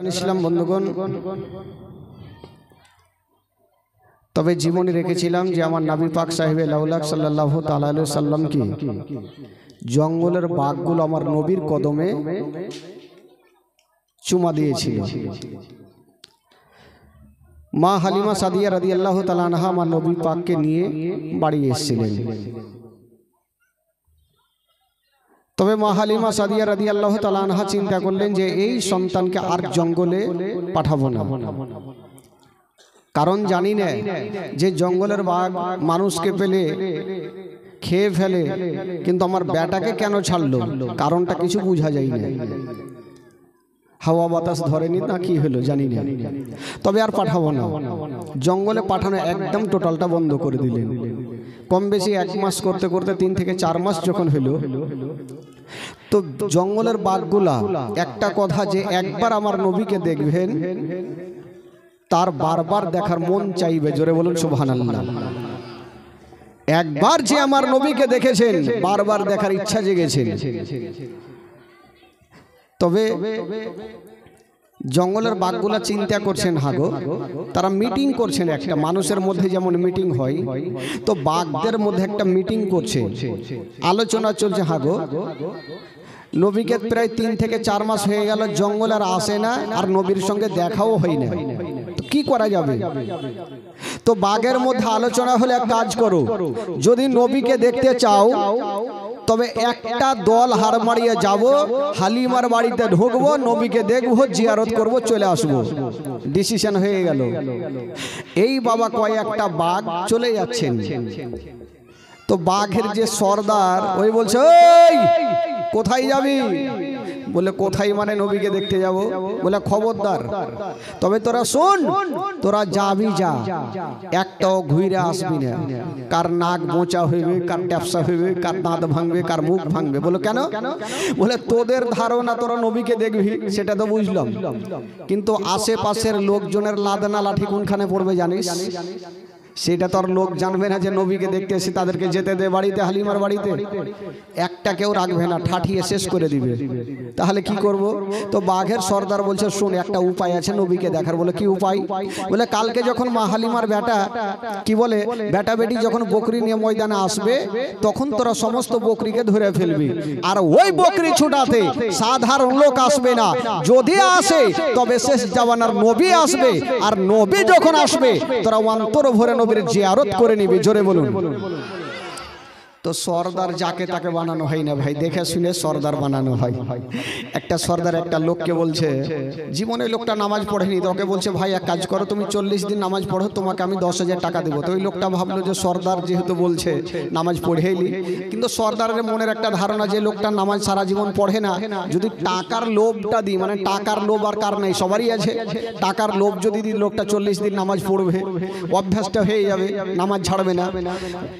ইসলাম বন্ধুগণ, তবে জীবনে রেখেছিলাম যে আমার নবী পাক সাহেবে লাউলাক সাল্লাল্লাহু তাআলা আলাইহি সাল্লাম কি জঙ্গলের বাঘগুলো আমার নবীর কদমে চুমা দিয়েছিল। মা হালিমা সাদিয়া রাদিয়াল্লাহু তাআলা আনহা আমার নবী পাককে নিয়ে বাড়ি এসেছিলেন। তবে মা হালিমা সাদিয়া রাদিয়াল্লাহু তাআলা আনহা চিন্তা করলেন যে এই সন্তানকে আর জঙ্গলে পাঠাবো না, কারণ জানি না যে জঙ্গলের বাঘ মানুষকে পেলে খেয়ে ফেলে, কিন্তু আমার বেটাকে কেন ছাড়লো কারণটা কিছু বোঝা যায় না। হাওয়া বাতাস ধরেনি না কি হলো জানি না, তবে আর পাঠাবো না। জঙ্গলে পাঠানো একদম টোটালটা বন্ধ করে দিলেন। কম বেশি 1 মাস করতে করতে 3 থেকে 4 মাস যখন হলো, তো জঙ্গলের বাঘগুলা একটা কথা যে একবার আমার নবীকে দেখবেন তার বারবার দেখার মন চাইবে। জোরে বলুন সুবহানাল্লাহ। একবার যে আমার নবীকে দেখেছেন বারবার দেখার ইচ্ছা জেগেছে। তবে জঙ্গলের বাঘগুলা চিন্তা করছেন, হাগো তারা মিটিং করছেন। একটা মানুষের মধ্যে যেমন মিটিং হয়, তো বাঘদের মধ্যে একটা মিটিং করছে, আলোচনা চলছে। হাগো নবীকে প্রায় 3 থেকে 4 মাস হয়ে গেল, জঙ্গল আর আসে না, আর নবীর সঙ্গে দেখাও হয় না, তো কি করা যাবে? তো বাঘের মধ্যে আলোচনা হলে এক কাজ করো, যদি নবীকে দেখতে চাও তবে একটা দল হার মারিয়ে যাব, হালিমার বাড়িতে ঢুকবো, নবীকে দেখবো, জিয়ারত করব, চলে আসবো। ডিসিশন হয়ে গেল। এই বাবা কয়েকটা বাঘ চলে যাচ্ছেন। তো বাঘের যে সর্দার ওই বলছে, ওই কোথায় যাবি? বলে কোথায় মানে নবীকে দেখতে যাব। বলে খবরদার, তবে তোরা শোন, তোরা যাবি যা, একটাও ঘুরে আসবি না। কার নাক বোঁচা হইবে, কার ট্যাপসা হইবে, কার দাঁত ভাঙবে, কার মুখ ভাঙবে। বলে কেন? বলে তোদের ধারণা তোরা নবীকে দেখবি, সেটা তো বুঝলাম, কিন্তু আশেপাশের লোকজনের লাদনা লাঠি কোনখানে পড়বে জানিস? সেটা তোর লোক জানবে না যে নবীকে দেখতে এসে তাদেরকে যেতে দে বাড়িতে, হালিমার বাড়িতে। একটা কেউ রাখবে না, ঠাঠিয়ে শেষ করে দিবে। তাহলে কি করব? তো বাঘের সর্দার বলছে, শুন একটা উপায় আছে নবীকে দেখার। বলে কি উপায়? বলে কালকে যখন মা হালিমার বেটা কি বলে বেটা বেটি যখন বকরি নিয়ে ময়দানে আসবে, তখন তোরা সমস্ত বকরিকে ধরে ফেলবি, আর ওই বকরি ছুটাতে সাধারণ লোক আসবে না। যদি আসে তবে শেষ জামানার নবী আসবে, আর নবী যখন আসবে তোরা অন্তর ভরে নবীর জিয়ারত করে নিবি। জোরে বলুন। তো সর্দার যাকে তাকে বানানো হয় না ভাই, দেখে শুনে সর্দার বানানো হয়। একটা সর্দার একটা লোককে বলছে, জীবনে লোকটা নামাজ পড়েনি, তো ওকে বলছে, ভাই এক কাজ করো, তুমি 40 দিন নামাজ পড়ো, তোমাকে আমি 10,000 টাকা দেবো। তো ওই লোকটা ভাবলো যে সর্দার যেহেতু বলছে নামাজ পড়েইলি, কিন্তু সর্দারের মনের একটা ধারণা যে লোকটা নামাজ সারা জীবন পড়ে না, যদি টাকার লোভটা দিই, মানে টাকার লোভ আর কার নেই, সবারই আছে, টাকার লোভ যদি দিই লোকটা 40 দিন নামাজ পড়বে, অভ্যাসটা হয়ে যাবে, নামাজ ছাড়বে না।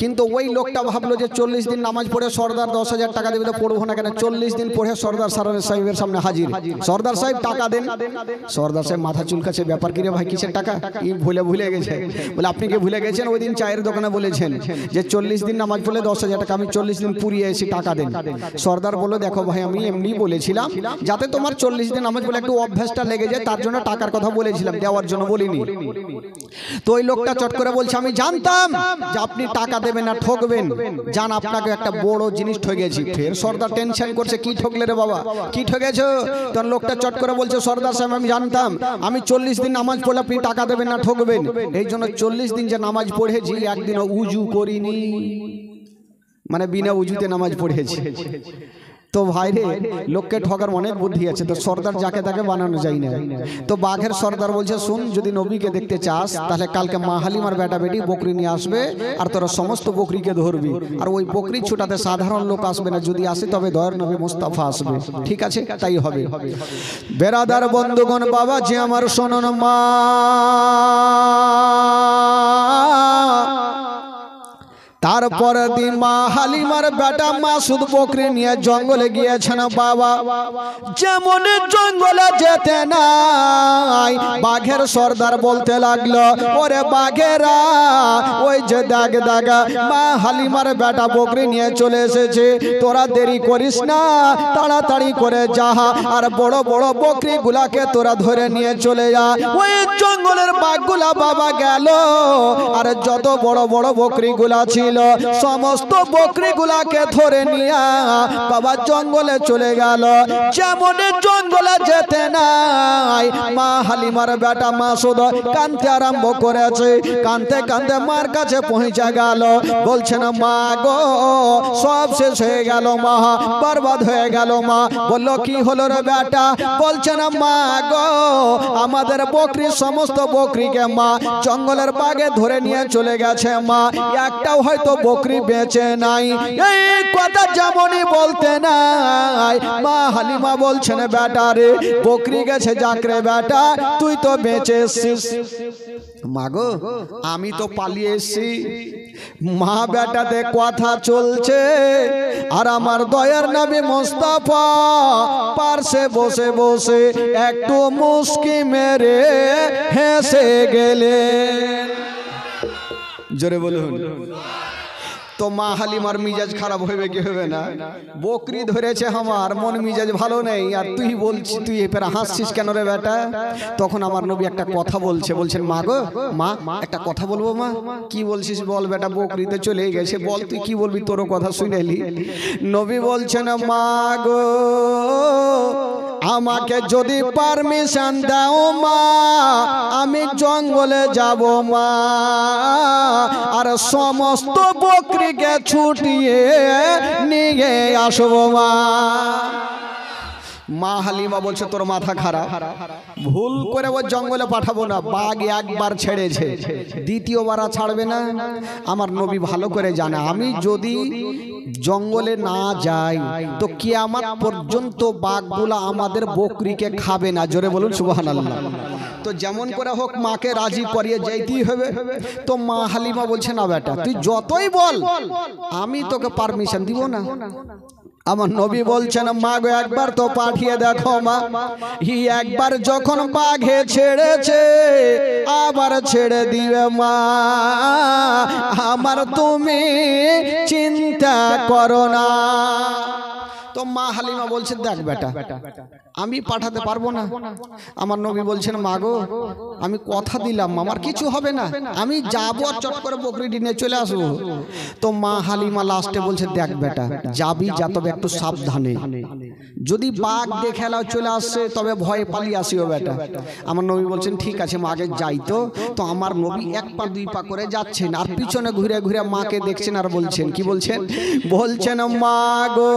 কিন্তু ওই লোকটা ভাবলো যে 40 দিন নামাজ পড়ে সর্দার 10,000 টাকা দেবে, তো পড়বো না কেন? 40 দিন পড়ে সর্দার সাহেবের সামনে হাজির। সর্দার সাহেব টাকা দেন। সর্দার সাহেব মাথা চুলকাছে, ব্যাপার কি রে ভাই, কিসের টাকা? ভুলে গেছে। বলে আপনি কি ভুলে গেছেন? ওই দিন চায়ের দোকানে বলেছেন যে 40 দিন নামাজ পড়লে 10,000 টাকা, আমি 40 দিন পুরিয়ে এসে টাকা দেন। সর্দার বলল, দেখো ভাই, আমি এমনি বলেছিলাম যাতে তোমার 40 দিন নামাজ পড়লে একটু অভ্যাসটা লেগে যায়, তার জন্য টাকার কথা বলেছিলাম, দেওয়ার জন্য বলিনি। তো ওই লোকটা চট করে বলছে, আমি জানতাম যে আপনি টাকা দেবেন না, ঠকবেন, জান আপনাকে একটা বড় জিনিস ঠকেছি। ফের সর্দার টেনশন করছে, কি ঠকলে রে বাবা, কি ঠকেছো? তখন লোকটা চট করে বলছে, সর্দার সাহেব আমি জানতাম আমি 40 দিন নামাজ পড়লে আপনি টাকা দেবেন না, ঠকবেন, এই জন্য 40 দিন যে নামাজ পড়েছি একদিনও উজু করিনি, মানে বিনা উজুতে নামাজ পড়েছি। তো ভাই রে, লোককে ঠকার অনেক বুদ্ধি আছে। তো সর্দার যাকে তাকে বানানো যায় না। তো বাঘের সর্দার বলছে, শুন, যদি নবীকে দেখতে চাস তাহলে কালকে মা হালিমার বেটা বেটি বকরি নিয়ে আসবে, আর তোরা সমস্ত বকরিকে ধরবি, আর ওই বকরি ছোটাতে সাধারণ লোক আসবে না, যদি আসে তবে দয়ার নবী মুস্তাফা আসবে। ঠিক আছে, তাই হবে। বেরাদার বন্ধুগণ, বাবা যে আমার শোনন, মা তারপরে দিন মা হালিমার বেটা মাসুদ বকরি নিয়ে জঙ্গলে গিয়েছেন বাবা। যেমন জঙ্গলে যেতে নাই বাঘের সর্দার বলতে লাগলো, ওরে বাঘেরা ওই যে দাগ দাগা মা হালিমার বেটা বকরি নিয়ে চলে এসেছে, তোরা দেরি করিস না, তাড়াতাড়ি করে যা আর বড় বড় বকরি গুলাকে তোরা ধরে নিয়ে চলে যা। ওই জঙ্গলের বাঘগুলা বাবা গেল আর যত বড় বড় বকরি গুলা ছিল সমস্ত বকরি গুলাকে ধরে নিয়ে বাবা জঙ্গলে চলে গেল। যেমন জঙ্গলে যেতে নাই মা হালিমার বেটা মাসুদ কাঁদতে আরম্ভ করেছে। কাঁদতে কাঁদতে মার কাছে পৌঁছে গেল, বলছেন মা গো সব শেষ হয়ে গেল মা, বরবাদ হয়ে গেল মা। বললো কি হলো রে বেটা? বলছেন মা গো আমাদের বকরি সমস্ত বকরিকে মা জঙ্গলের বাগে ধরে নিয়ে চলে গেছে মা, একটাও হয়তো বকরি বেঁচে নাই। এই কথা যেমনই বলতে নাই মা হালিমা বলছেন বেটা রে বকরি গেছে যাক রে বেটা, তুই তো বেঁচে এসছিস। মাগো আমি তো পালিয়ে এসছি। মা বেটাতে কথা চলছে আর আমার দয়ার নবী মুস্তাফা পার্শ্বে বসে বসে একটু মুস্কি মেরে হেসে গেলেন। জোরে বলুন। তো মা হালিমার মিজাজ খারাপ হবে কি হবে না? বকরি ধরেছে আমার, মন মিজাজ ভালো নেই, আর তুই বলছিস তুই এবার হাসছিস কেন রে বেটা? তখন আমার নবী একটা কথা বলছেন মা গো মা একটা কথা বলবো মা। কি বলছিস বল বেটা, বকরিতে চলে গেছে, বল তুই কি বলবি, তোরও কথা শুনেলি। নবী বলছেন মা গো আমাকে যদি পারমিশন দাও মা আমি জঙ্গলে যাব মা, আর সমস্ত বকরিকে ছুটিয়ে নিয়ে আসবো মা। মা হালিমা বলছে তোর মাথা খারাপ, ভুল করে ও জঙ্গলে পাঠাবো না, বাঘ একবার ছেড়েছে দ্বিতীয়বার আর ছাড়বে না। আমার নবী ভালো করে জানে আমি যদি জঙ্গলে না যাই তো কিয়ামত পর্যন্ত বাঘগুলা আমাদের বকরিকে খাবে না। জোরে বলুন সুবহানাল্লাহ। তো যেমন করে হোক মাকে রাজি করিয়ে যাইতেই হবে। তো মা হালিমা বলছে না বেটা তুই যতই বল আমি তোকে পারমিশন দিব না। আমার নবী বলছেন মা গো একবার তো পাঠিয়ে দেখো মা, একবার যখন বাঘে ছেড়েছে আবার ছেড়ে দিবে মা, আমার তুমি চিন্তা করো না। তো মা হালিমা বলছে দেখ বেটা আমি পাঠাতে পারবো না। আমার নবী বলছেন মা গো আমি কথা দিলাম আমার কিছু হবে না, আমি যাবো আর চট করে বকরিটি নিয়ে চলে আসবো। তো মা হালিমা লাস্টে বলছে দেখ বেটা যাবি যা, তবে একটু সাবধানে, যদি বাঘ দেখে এলাও চলে আসছে তবে ভয়ে পালিয়ে আসিও বেটা। আমার নবী বলছেন ঠিক আছে মা আগে যাই। তো আমার নবী এক পা দুই পা করে যাচ্ছেন আর পিছনে ঘুরে ঘুরে মাকে দেখছেন আর বলছেন কি বলছেন মা গো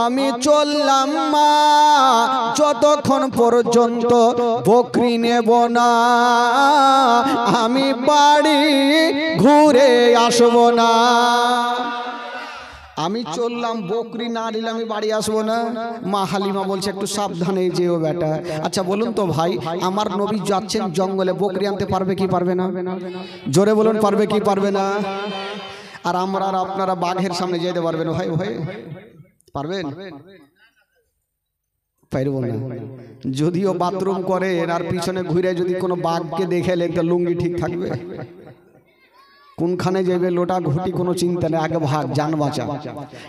আমি চললাম মা যতক্ষণ পর্যন্ত বকরি নেব না আমি বাড়ি ঘুরে আসব না। আমি চললাম বকরি না নিলে আমি বাড়ি আসবো না। মা হালিমা বলছে একটু সাবধানে যেও বেটা। আচ্ছা বলুন তো ভাই আমার নবী যাচ্ছেন জঙ্গলে বকরি আনতে পারবে কি পারবে না? জোরে বলুন পারবে কি পারবে না? আর আমরা আর আপনারা বাঘের সামনে যেতে পারবেন ভাই? ভাই পারবেন? পারবো না। যদিও বাথরুম করেন আর পিছনে ঘুরে যদি কোনো বাঘকে দেখে এলেন তো লুঙ্গি ঠিক থাকবে? কোনখানে যাবে লোটা ঘুটি কোনো চিন্তা নেই, আগে ভাগ যান বাঁচা।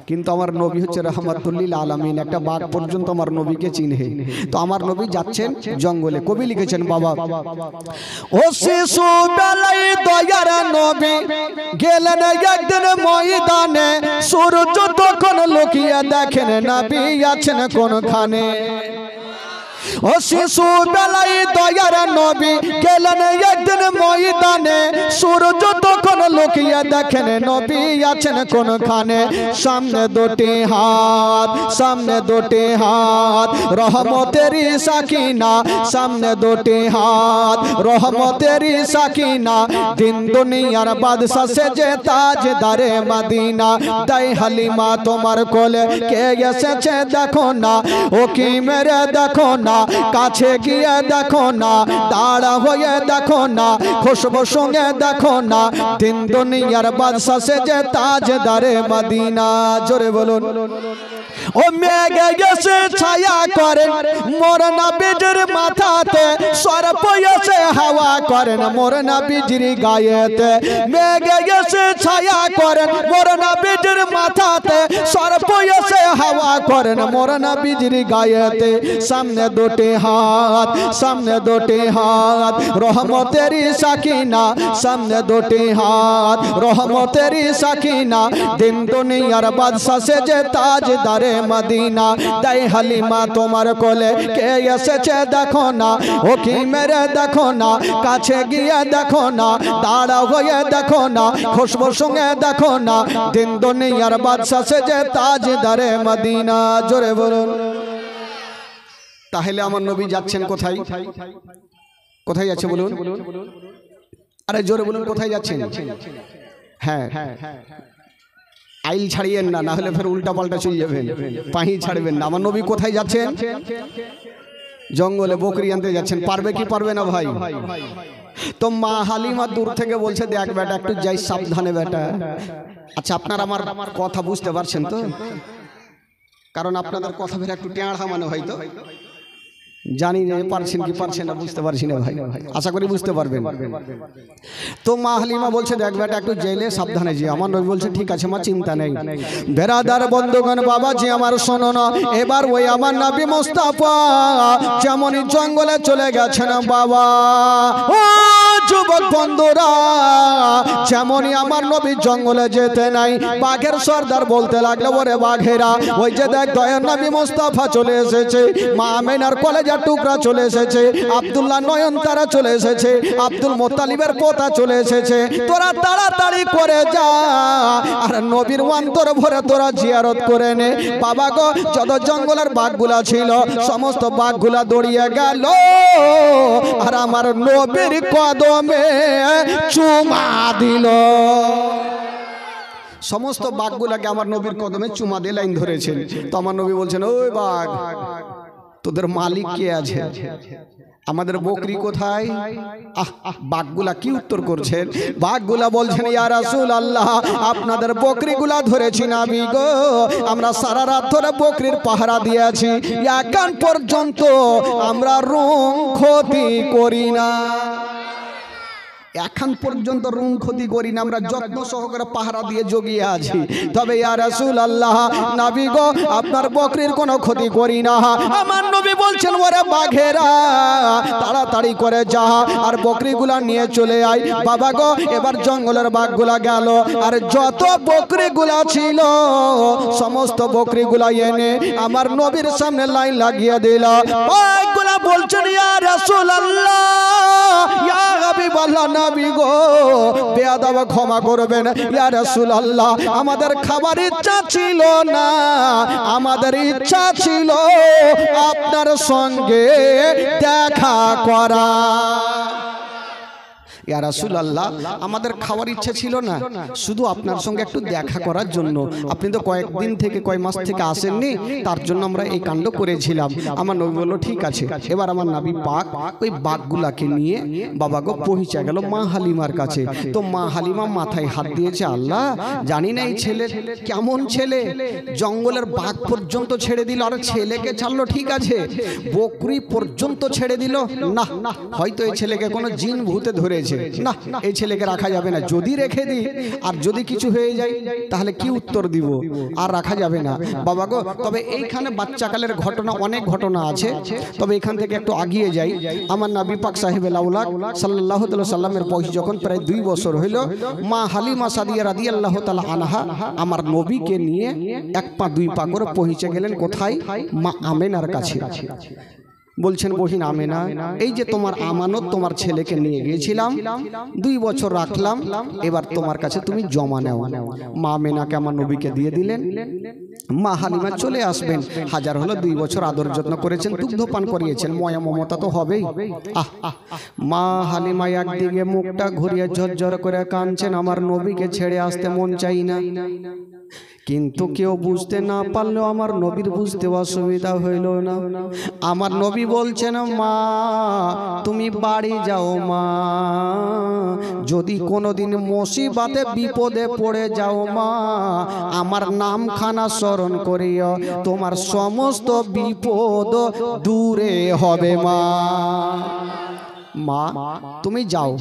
কিন্তু আমার নবী হচ্ছে রাহমাতুল্লিল আলামিন, একটা বাঘ পর্যন্ত আমার নবীকে চিনহে। তো আমার নবী যাচ্ছেন জঙ্গলে। কবি লিখেছেন বাবা ও শিশু বেলায় দয়ার নবী গেলেন একদিন ময়দানে, সূর্য তখন লুকিয়ে দেখেন নবী আছেন কোনখানে। ও শিশু বেলায় দয়ার নবী গেলেন একদিন ময়দানে, সূর্য তখন লুকিয়ে দেখেন নবী আছেন কোনখানে। সামনে দুটি হাত রহমতেরই সাকিনা, সামনে দুটি হাত রহমতেরই সাকিনা, দিন দুনিয়ার বাদশা সেজে তাজদারে মদিনা। তাই হালিমা তোমার কোলে কে এসেছে দেখো না, ও কি মেরে দেখো না, কাছে গিয়ে দেখো না, দাঁড়া হয়ে দেখো না, খুশবু সঙ্গে দেখো না, তিন দুনিয়ার বাদশা সেজে তাজদারে মদিনা। জোরে বলুন। ও মেঘে গেছে ছায়া করেন মোর নবীজির মাথাতে, সর্প এসে হাওয়া করেন মোর নবীজির গায়েতে। মেঘে গেছে ছায়া করেন মোর নবীজির মাথাতে, সর্প এসে হাওয়া করেন মোর নবীজির গায়েতে। সামনে দুটি হাত, সামনে দুটি হাত রহমতেরি সাকিনা, সামনে দুটি হাত রহমতেরি সাকিনা, দিন দুনিয়ার বাদশা সেজে তাজদারে মদিনা। তাই হালিমা তোমার কোলে কে এসেছে দেখো না, ও কি মেরে দেখো না, কাছে গিয়ে দেখো না, দাঁড়া হয়ে দেখো না, খুশবু সঙ্গে দেখো না, দিন দুনিয়ার বাদশা সেজে তাজদারে মদিনা। জোরে বলুন। তাহলে আমার নবী যাচ্ছেন কোথায়? কোথায় যাচ্ছে বলুন? আরে জোরে বলুন, কোথায় যাচ্ছেন? হ্যাঁ, আইল ছাড়িয়েন না, না হলে ফের উল্টা পাল্টা চলে যাবেন, পাহি ছাড়বেন না। আমার নবী কোথায় যাচ্ছেন? জঙ্গলে বকরি আনতে যাচ্ছেন। পারবে কি পারবে না ভাই? তো মা হালিমা দূর থেকে বলছে, দেখ বেটা একটু যাই সাবধানে বেটা। আচ্ছা, আপনারা আমার কথা বুঝতে পারছেন তো? কারণ আপনাদের কথা ফের একটু টেঁড়া মানে হয়তো, জানি না পারছেন কি পারছেন না, বুঝতে পারছি না ভাই, আশা করি বুঝতে পারবেন। তো মা হালিমা বলছে, দেখ বেটা একটু জেলে সাবধানে যে। আমার নবী বলছে, ঠিক আছে মা, চিন্তা নেই। বেরাদার বন্ধুগণ, বাবা যে আমার শোনো না, এবার ওই আমার নবী মুস্তাফা যেমনই জঙ্গলে চলে গেছেন বাবা, ও যুবক বন্ধুরা, যেমনই আমার নবী জঙ্গলে যেতে নাই, বাঘের সর্দার বলতে লাগলো, ওরে বাঘেরা, ওই যে দেখ দয়ার নবী মুস্তাফা চলে এসেছে, মা আমেনার কলেজের টুকরা চলে এসেছে, আব্দুল্লাহ নয়নতারা চলে এসেছে, আব্দুল মোত্তালিবের পোতা চলে এসেছে, তোরা তাড়াতাড়ি করে যা আর নবীর অন্তর ভরে তোরা জিয়ারত করে নে। বাবা গো, যত জঙ্গলের বাঘগুলা ছিল সমস্ত বাঘগুলা দৌড়িয়ে গেল আর আমার নবীর কদমে চুমা দিল। সমস্ত বাঘগুলাকে আমার নবীর কদমে চুমা দিয়ে লাইন ধরেছেন। তো আমার নবী বলছেন, ওই বাঘ, তোদের মালিক কে আছে? আমাদের বকরি কোথায়? বাঘগুলা কি উত্তর করছেন? বাঘগুলা বলছেন, ইয়া রাসূলুল্লাহ, আপনাদের বকরিগুলা ধরেছি নবী গো, আমরা সারা রাত ধরে বকরির পাহারা দিয়েছি, এখন পর্যন্ত আমরা রুম ক্ষতি করি না, এখন পর্যন্ত রুম ক্ষতি করি না, আমরা যত্ন সহকারে পাহারা দিয়ে জগিয়ে আছি। তবে ইয়া রাসূলুল্লাহ, নবী গো, আপনার বকরির কোনো ক্ষতি করি না। আমার নবী বলছেন, ওরে বাঘেরা, তাড়াতাড়ি করে যা আর বকরিগুলা নিয়ে চলে আয়। বাবা গো, এবার জঙ্গলের বাঘগুলা গেল আর যত বকরিগুলা ছিল সমস্ত বকরিগুলা এনে আমার নবীর সামনে লাইন লাগিয়ে দিল। বাঘগুলা বলছেন, ইয়া রাসূলুল্লাহ, ইয়া হাবিবাল্লাহ, নবী গো, বেয়াদব ক্ষমা করবেন, ইয়া রাসূলুল্লাহ, আমাদের খাবার ইচ্ছা ছিল না, আমাদের ইচ্ছা ছিল আপনার সঙ্গে দেখা করা। ইয়া রাসূলুল্লাহ, আমাদের খাওয়ার ইচ্ছা ছিল না, শুধু আপনার সঙ্গে একটু দেখা করার জন্য। আপনি তো কয়েকদিন থেকে, কয়েক মাস থেকে আসেননি, তার জন্য আমরা এই কাণ্ড করেছিলাম। আমার নবী বলল, ঠিক আছে। এবার আমার নবী পাক ওই বাঘগুলাকে নিয়ে বাবা গো পৌঁছে গেল মা হালিমার কাছে। তো মা হালিমা মাথায় হাত দিয়েছে, আল্লাহ, জানি না এই ছেলে কেমন ছেলে, জঙ্গলের বাঘ পর্যন্ত ছেড়ে দিল, আর ছেলেকে ছাড়লো ঠিক আছে, বকরি পর্যন্ত ছেড়ে দিল না, হয়তো এই ছেলেকে কোনো জিন ভূতে ধরেছে, না, এই ছেলেকে রাখা যাবে না। যদি রেখে দিই আর যদি কিছু হয়ে যায় তাহলে কি উত্তর দিব, আর রাখা যাবে না বাবা গো। তবে এইখানে বাচ্চাকালের ঘটনা, অনেক ঘটনা আছে, তবে এখান থেকে একটু আগিয়ে যাই। আমার নবী পাক সাহেবেল আউলাদ সাল্লাল্লাহু আলাইহি সাল্লামের বয়স যখন প্রায় 2 বছর হইল, মা হালিমা সাদিয়া রাদিয়াল্লাহু তাআলা আনহা আমার নবীকে নিয়ে 1 পা 2 পা করে পৌঁছে গেলেন কোথায়? মা আমেনার কাছে। বলছেন, বহিন আমেনা, এই যে তোমার আমানত, তোমার ছেলেকে নিয়ে গিয়েছিলাম, 2 বছর রাখলাম, এবার তোমার কাছে তুমি জমা নাও। মা আমেনাকে আমার নবীকে দিয়ে দিলেন। মা হালিমা চলে আসবেন, হাজার হলো 2 বছর আদর যত্ন করেছেন, দুগ্ধপান করিয়েছেন, ময়া মমতা তো হবেই। মা হালিমা একদিকে মুখটা ঘুরিয়ে ঝরঝর করে কাঁদছেন, আমার নবীকে ছেড়ে আসতে মন চাই না, কিন্তু কেউ বুঝতে না পারলেও আমার নবীর বুঝতে অসুবিধা হইল না। আমার নবী বলছেন, মা তুমি বাড়ি যাও মা, যদি কোনোদিন মুসিবতে বিপদে পড়ে যাও মা, আমার নামখানা স্মরণ করিও, তোমার সমস্ত বিপদ দূরে হবে মা। মা তুমি যাও,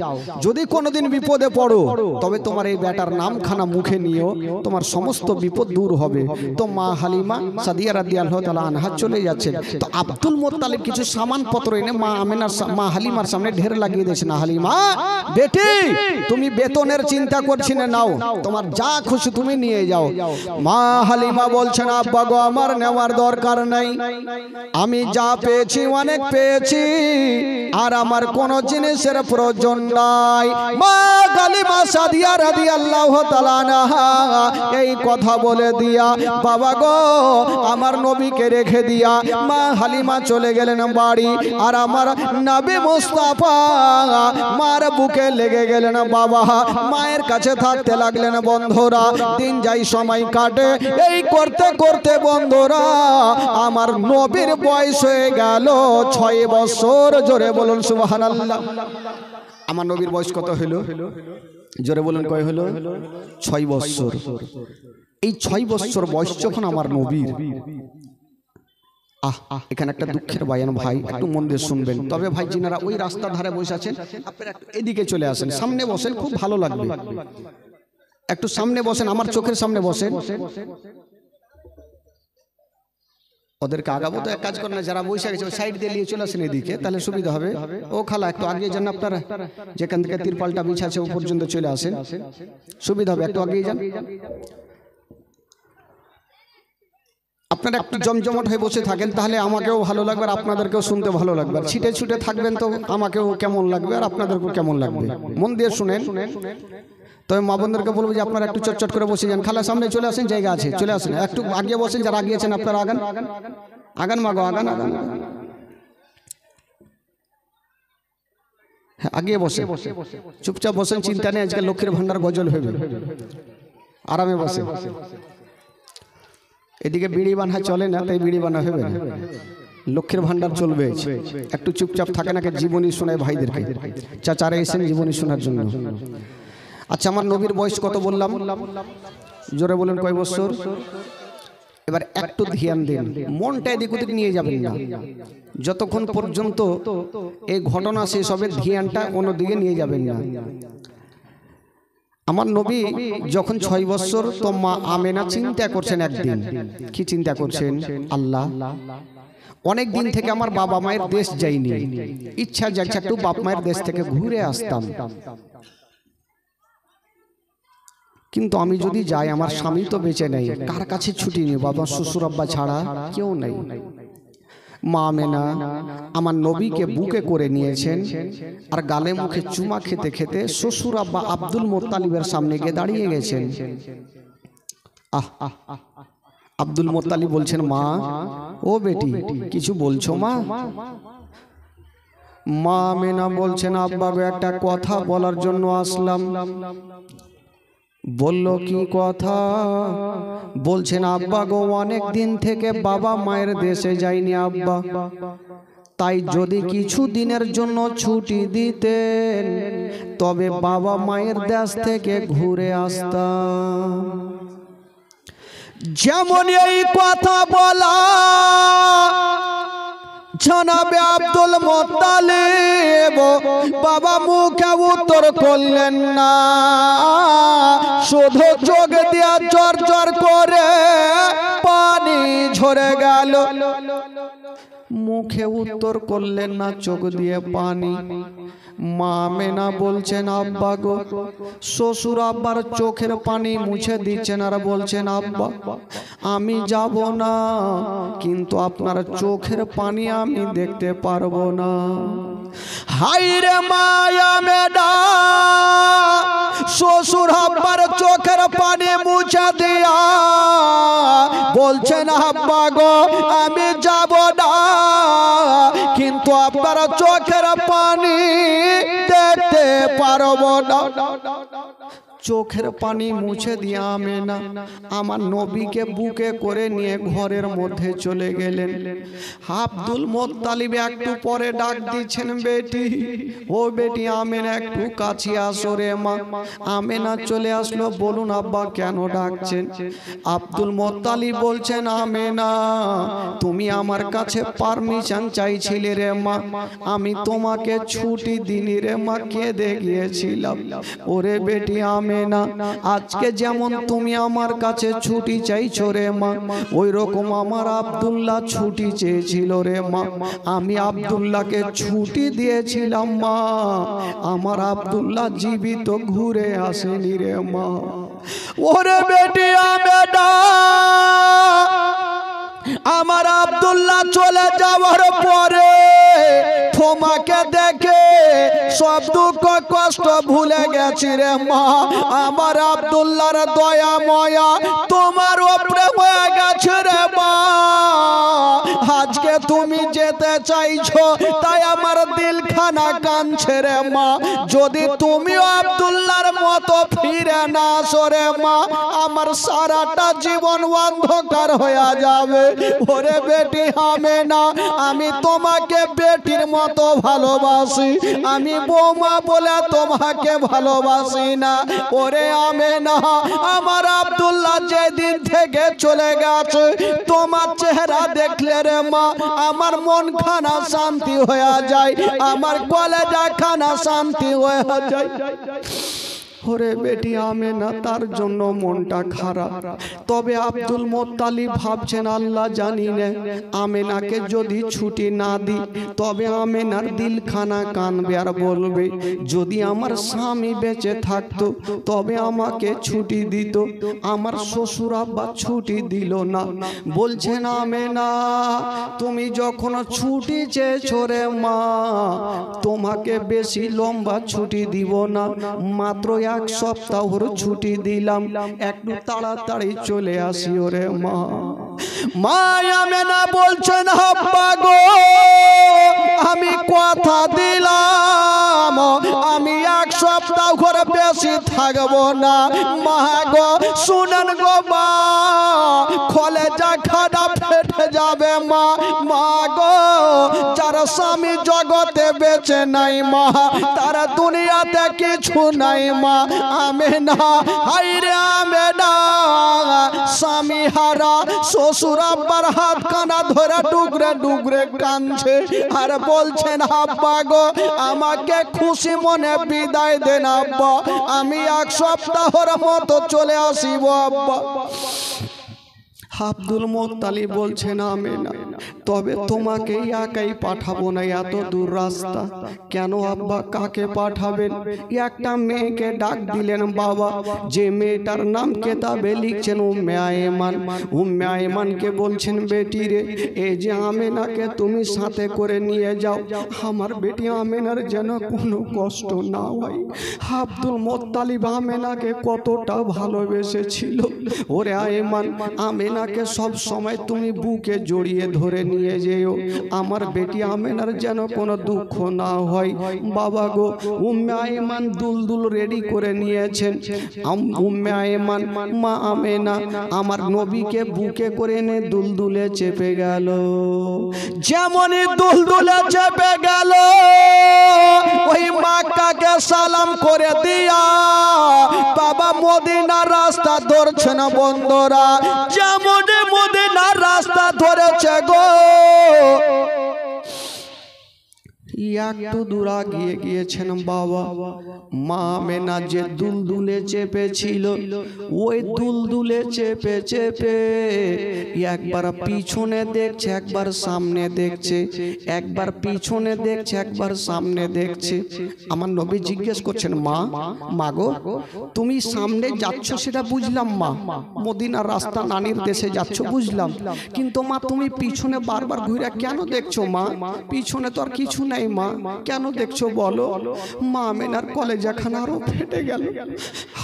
যদি কোনোদিন বিপদে পড়ো তবে তোমার এই বেটার নামখানা মুখে নিও, তোমার সমস্ত বিপদ দূর হবে। তো মা হালিমা সাদিয়া রাদিয়াল্লাহু তাআলা আনহা চলে যাচ্ছেন। তো আব্দুল মুত্তালিব কিছু সামানপত্র এনে মা হালিমার সামনে ঢের লাগিয়ে দিয়েছে। না হালিমা বেটি, তুমি বেতনের চিন্তা করছি না, নাও তোমার যা খুশি তুমি নিয়ে যাও। মা হালিমা বলছেন, আব্বা গো আমার নেওয়ার দরকার নাই, আমি যা পেয়েছি অনেক পেয়েছি, আর আমার কোন জিনিসের প্রয়োজন নাই। মা হালিমা সাদিয়া রাদিয়াল্লাহু তাআলা আনহা এই কথা বলে দিয়া, বাবা গো আমার নবীকে রেখে দিয়া মা হালিমা চলে গেলেন বাড়ি। আর আমার নবী মুস্তাফা মার বুকে লেগে গেলেন বাবা, মায়ের কাছে থাকতে লাগলেন। বন্ধুরা দিন যাই সময় কাটে, এই করতে করতে বন্ধুরা আমার নবীর বয়স হয়ে গেল 6 বছর। জোরে বলুন সুবহানাল্লাহ। আমার নবীর বয়স কত হলো? জোরে বলুন কয় হলো? 6 বছর। এই 6 বছর বয়স যখন আমার নবীর, এখানে একটা দুঃখের বায়ান ভাই, একটু মন দিয়ে শুনবেন। তবে ভাই যিনারা ওই রাস্তার ধারে বসে আছেন আপনারা একটু এদিকে চলে আসেন, সামনে বসেন, খুব ভালো লাগবে। একটু সামনে বসেন, আমার চোখের সামনে বসেন। ওদেরকে আগাবো তো এক কাজ করেন না, যারা বসে গেছে সাইড দিয়ে নিয়ে চলে আসেন এদিকে, তাহলে সুবিধা হবে। ও খালা একটু আগিয়ে যান, আপনারা যেখান থেকে তিরপালটা বিছাছে ও পর্যন্ত চলে আসেন, সুবিধা হবে, একটু আগিয়ে যান। আপনারা একটু জমজমাট হয়ে বসে থাকেন, তাহলে আমাকেও ভালো লাগবে আর আপনাদেরকেও শুনতে ভালো লাগবে। আর ছিটে ছুটে থাকবেন তো আমাকেও কেমন লাগবে আর আপনাদেরকেও কেমন লাগবে। মন দিয়ে শুনেন। তবে মা বোনদেরকে বলবো যে আপনারা একটু চটচট করে বসে যান। খালা সামনে চলে আসেন, জায়গা আছে, চলে আসেন। একটু আগিয়ে বসেন, যারা আগিয়েছেন আপনারা আগান, আগান মাগো, আগান আগান। হ্যাঁ আগিয়ে বসে, চুপচাপ বসেন, চিন্তা নেই, আজকে লক্ষ্মীর ভান্ডার গজল হবে, আরামে বসে। এদিকে বিড়ি বানা চলে না, তাই বিড়ি বানা হবে না, লক্ষ্মীর ভান্ডার চলবে। একটু চুপচাপ থাকে না, জীবনী শোনায় ভাইদেরকে। চাচারা এসেন জীবনী শোনার জন্য। আচ্ছা আমার নবীর বয়স কত বললাম? জোরে বলেন কয় বছর? এবার একটু ধ্যান দিন, মনটা এদিক ওদিক নিয়ে যাবেন না, যতক্ষণ পর্যন্ত এই ঘটনা শেষ হবে ধ্যানটা অন্যদিকে নিয়ে যাবেন না। আমার নবী যখন 6 বছর, তো মা আমেনা চিন্তা করছেন একদিন। কি চিন্তা করছেন? আল্লাহ অনেক দিন থেকে আমার বাবা মায়ের দেশ যাইনি, ইচ্ছা যাচ্ছে একটু বাপ মায়ের দেশ থেকে ঘুরে আসতাম, কিন্তু আমি যদি যাই আমার স্বামী তো বেঁচে নেই, কার কাছে ছুটি নেই? বাবা শ্বশুর আব্বা ছাড়া কেউ নেই। মা আমেনা আমার নবীকে বুকে করে নিয়েছেন আর গালে মুখে চুমা খেতে খেতে শ্বশুর আব্বা আব্দুল মুত্তালিবের সামনে গিয়ে দাঁড়িয়ে গেছেন। আব্দুল মুত্তালিব বলছেন, মা ও বেটি কিছু বলছো মা? মা আমেনা বলছেন, আব্বা গো একটা কথা বলার জন্য আসলাম। বলল কি কথা? বলছেন, আব্বা গো অনেক দিন থেকে বাবা মায়ের দেশে যাইনি আব্বা, তাই যদি কিছু দিনের জন্য ছুটি দিতেন তবে বাবা মায়ের দেশ থেকে ঘুরে আসতাম। যেমন এই কথা বলা জনাবে আব্দুল মুত্তালিব বাবা মুখে উত্তর করলেন না, শুধু চোখ দিয়া জর জর করে পানি ঝরে গেল। মুখে উত্তর করলেন না, চোখ দিয়ে পানি। মা আমেনা বলছেন, আব্বা গো, শ্বশুর আব্বার চোখের পানি মুছে দিচ্ছেন আর বলছেন, আব্বা আমি যাব না, কিন্তু আপনার চোখের পানি আমি দেখতে পারবো না। হাইরে মা আমেনা, শ্বশুর আব্বার চোখের পানি মুছে দিয়া বলছেন, আব্বা গো আমি যাব না, কিন্তু আপনার চোখের পানি দেখতে পারবো না। চোখের পানি মুছে দিয়ে আমেনা আমার নবীকে বুকে করে নিয়ে ঘরের মধ্যে চলে গেলেন। আব্দুল মোত্তালিব একটু পরে ডাক দিচ্ছেন, বেটি ও বেটি আমেনা একটু কাছে আসো রে মা। আমেনা চলে আসলো। বলুন আব্বা কেন ডাকছেন? আব্দুল মোত্তালিব বলছেন, আমেনা তুমি আমার কাছে পারমিশন চাইছিলে রে মা, আমি তোমাকে ছুটি দিনি রে মা, কেঁদে গিয়েছিলাম। ওরে বেটি আমেনা আজকে যেমন তুমি আমার কাছে ছুটি চাইছো রে মা, ওই রকম আমার আব্দুল্লাহ ছুটি চেয়েছিল রে মা, আমি আব্দুল্লাহকে ছুটি দিয়েছিলাম মা, আমার আব্দুল্লাহ জীবিত ঘুরে আসেনি রে মা। ওরে বেটি আমেনা আমার আব্দুল্লাহ চলে যাওয়ার পরে তোমাকে দেখে সব দুঃখ কষ্ট ভুলে গেছি রে মা, আমার আব্দুল্লাহর দয়া ময়া তোমার উপরে হয়ে গেছে রে মা। আজকে তুমি যেতে চাইছো তাই আমার দিলখানা কাঁদছে রে মা, যদি তুমিও আব্দুল্লাহর মতো ফিরে না আসো রে মা, আমার সারাটা জীবন অন্ধকার হয়ে যাবে। ওরে বেটি আমেনা আমি তোমাকে বেটির মতো ভালোবাসি, আমি বৌমা বলে তোমাকে ভালোবাসি না। ওরে আমেনা আমার আব্দুল্লাহ যেদিন থেকে চলে গেছে তোমার চেহারা দেখলে রে মা আমার মন খানা শান্তি হয়ে যায়, আমার কলেজা খানা শান্তি হয়ে যায়। ওরে বেটি আমেনা তার জন্য মনটা খারাপ। তবে আব্দুল মোত্তালিব ভাবছেন আল্লাহ জানি না আমেনাকে যদি ছুটি না দিই তবে আমেনার দিলখানা কানবে আর বলবে যদি আমার স্বামী বেঁচে থাকতো তবে আমাকে ছুটি দিত, আমার শ্বশুর আব্বা ছুটি দিল না। বলছেন আমেনা তুমি যখন ছুটি চেয়েছো রে মা তোমাকে বেশি লম্বা ছুটি দিব না, মাত্র এক সপ্তাহর ছুটি দিলাম, একটু তাড়াতাড়ি চলে আসি ওরে মা। মা আমেনা বলছেন আব্বা গো আমি কথা দিলাম আমি এক সপ্তাহ করে বেশি থাকবো না। মা গো শুনেন গো মা কলেজা খানা ফেটে যাবে মা, মা গো যার স্বামী জগতে বেঁচে নাই মা তার দুনিয়াতে কিছু নাই মা। আমেনা হাইরে আমেনা স্বামী হারা শ্বশুর আব্বার হাত কানা ধরে ডুগরে ডুগরে কাঁদছে আর বলছেন আব্বা গো আমাকে খুশি মনে বিদায় দেন আব্বা, আমি এক সপ্তাহের মতো চলে আসিব আব্বা। আব্দুল মোত্তালিব বলছেন আমেনা তবে তোমাকে একাই পাঠাবো না, এত দূর রাস্তা। কেন আব্বা কাকে পাঠাবেন? একটা মেয়েকে ডাক দিলেন বাবা, যে মেয়েটার নাম কেতাবে লিখছেন উম্মে আয়মান। উম্মে আয়মানকে বলছেন বেটি রে এই যে আমেনাকে তুমি সাথে করে নিয়ে যাও, আমার বেটি আমেনার যেন কোনো কষ্ট না হয়। আব্দুল মোত্তালিব আমেনাকে কতটা ভালোবেসেছিল। ওরে আয়মান আমেনা সব সময় তুমি বুকে জড়িয়ে ধরে নিয়ে যেও, আমার বেটি আমেনার যেন কোনো দুঃখ না হয়। বাবা গো উম্মে আয়মান দুলদুল রেডি করে নিয়েছেন। উম্মে আয়মান মা আমেনা আমার নবীকে বুকে করে এনে দুলদুলে চেপে গেল। যেমনই দুলদুলে চেপে গেল ওই মক্কাকে সালাম করে দিয়া বাবা মদিনার রাস্তা ধরছে না বন্ধুরা, যেমন মদিনার রাস্তা ধরেছে গো একটু দূর গিয়ে গিয়েছেন বাবা। মা আমেনা যে দুলদুলে চেপেছিল ওই দুলদুলে চেপে চেপে একবার পিছনে দেখছে একবার সামনে দেখছে, একবার পিছনে দেখছে একবার সামনে দেখছে। আমার নবী জিজ্ঞেস করছেন মা মাগো তুমি সামনে যাচ্ছ সেটা বুঝলাম মা, মদিনার রাস্তা নানির দেশে যাচ্ছ বুঝলাম, কিন্তু মা তুমি পিছনে বারবার ঘুরে কেন দেখছো মা? পিছনে তো আর কিছু নাই মা, কেন দেখছো বলো? মা আমেনার কলেজাখানা আরো ফেটে গেল।